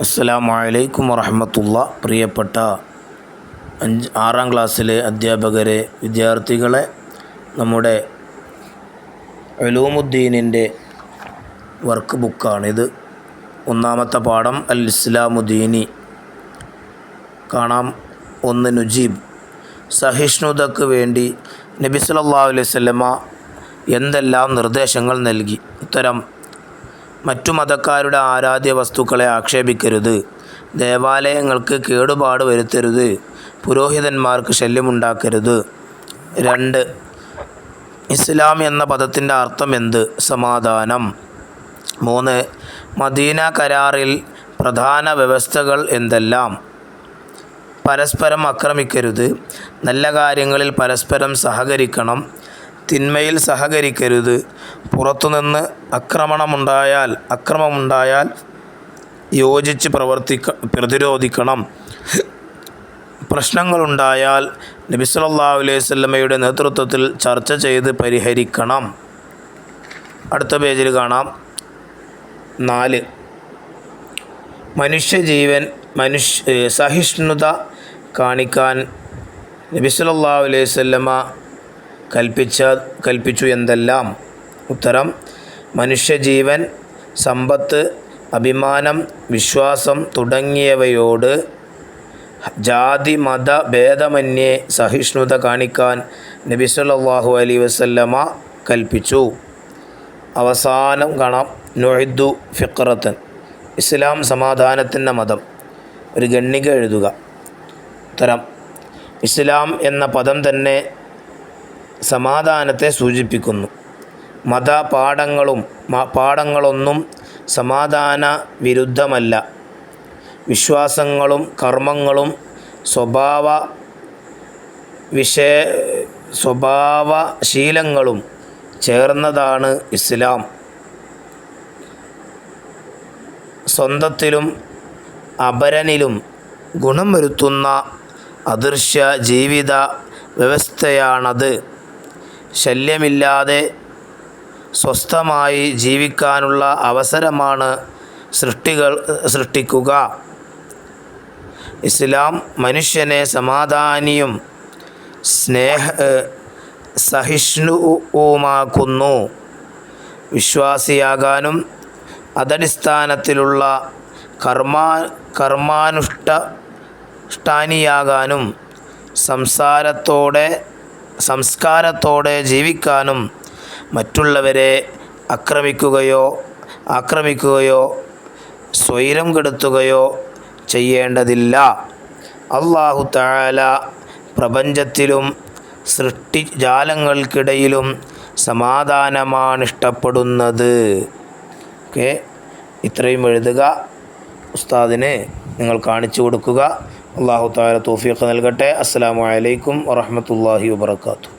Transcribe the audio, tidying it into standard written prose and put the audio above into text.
അസ്സലാമു അലൈക്കും വറഹ്മത്തുള്ളാ. പ്രിയപ്പെട്ട 6ാം ക്ലാസ്സിലെ അധ്യാപകരെ, വിദ്യാർത്ഥികളെ, നമ്മുടെ ഉലൂമുദ്ദീനിൻ്റെ വർക്ക് ബുക്കാണിത്. ഒന്നാമത്തെ പാഠം അൽ ഇസ്ലാമു ദീനി. കാണാം. 1 നുജീബ്. സഹിഷ്ണുതയ്ക്ക് വേണ്ടി നബി സല്ലല്ലാഹു അലൈഹി വസല്ലമ എന്തെല്ലാം നിർദ്ദേശങ്ങൾ നൽകി? ഉത്തരം: മറ്റു മതക്കാരുടെ ആരാധ്യ വസ്തുക്കളെ ആക്ഷേപിക്കരുത്, ദേവാലയങ്ങൾക്ക് കേടുപാട് വരുത്തരുത്, പുരോഹിതന്മാർക്ക് ശല്യമുണ്ടാക്കരുത്. 2. ഇസ്ലാം എന്ന പദത്തിൻ്റെ അർത്ഥം എന്ത്? സമാധാനം. 3. മദീന കരാറിൽ പ്രധാന വ്യവസ്ഥകൾ എന്തെല്ലാം? പരസ്പരം ആക്രമിക്കരുത്, നല്ല കാര്യങ്ങളിൽ പരസ്പരം സഹകരിക്കണം, തിന്മയിൽ സഹകരിക്കരുത്, പുറത്തുനിന്ന് അക്രമമുണ്ടായാൽ യോജിച്ച് പ്രതിരോധിക്കണം, പ്രശ്നങ്ങളുണ്ടായാൽ നബി സല്ലല്ലാഹു അലൈഹി വസല്ലമയുടെ നേതൃത്വത്തിൽ ചർച്ച ചെയ്ത് പരിഹരിക്കണം. അടുത്ത പേജിൽ കാണാം. 4. സഹിഷ്ണുത കാണിക്കാൻ നബി സല്ലല്ലാഹു അലൈഹി വസല്ലമ കൽപ്പിച്ചു എന്തെല്ലാം? ഉത്തരം: മനുഷ്യജീവൻ, സമ്പത്ത്, അഭിമാനം, വിശ്വാസം തുടങ്ങിയവയോട് ജാതി മത ഭേദമന്യേ സഹിഷ്ണുത കാണിക്കാൻ നബി സല്ലല്ലാഹു അലൈഹി വസല്ലമ കൽപ്പിച്ചു. അവസാനം കാണാം. നുഇദ്ദു ഫിഖ്റത്തൻ. ഇസ്ലാം സമാധാനത്തിൻ്റെ മതം. ഒരു ഗണ്ണിക എഴുതുക. ഉത്തരം: ഇസ്ലാം എന്ന പദം തന്നെ സമാധാനത്തെ സൂചിപ്പിക്കുന്നു. പാഠങ്ങളൊന്നും സമാധാന വിരുദ്ധമല്ല. വിശ്വാസങ്ങളും കർമ്മങ്ങളും സ്വഭാവശീലങ്ങളും ചേർന്നതാണ് ഇസ്ലാം. സ്വന്തത്തിലും അപരനിലും ഗുണം വരുത്തുന്ന അദൃശ്യ ജീവിത വ്യവസ്ഥയാണത്. ശല്യമില്ലാതെ സ്വസ്ഥമായി ജീവിക്കാനുള്ള അവസരമാണ് സൃഷ്ടിക്കുക. ഇസ്ലാം മനുഷ്യനെ സമാധാനിയും സഹിഷ്ണുവുമാക്കുന്നു. വിശ്വാസിയാകാനും അതടിസ്ഥാനത്തിലുള്ള കർമാനുഷ്ഠാനിയാകാനും സംസ്കാരത്തോടെ ജീവിക്കാനും മറ്റുള്ളവരെ ആക്രമിക്കുകയോ സ്വൈരം കെടുത്തുകയോ ചെയ്യേണ്ടതില്ല. അല്ലാഹു തആല പ്രപഞ്ചത്തിലും സൃഷ്ടിജാലങ്ങൾക്കിടയിലും സമാധാനമാണിഷ്ടപ്പെടുന്നത്. ഇത്രയും എഴുതുക. ഉസ്താദിന് നിങ്ങൾ കാണിച്ചു കൊടുക്കുക. അല്ലാഹു തആല തൗഫീഖ് നൽകട്ടെ. അസ്സലാമു അലൈക്കും വറഹ്മത്തുള്ളാഹി വബറകാതുഹു.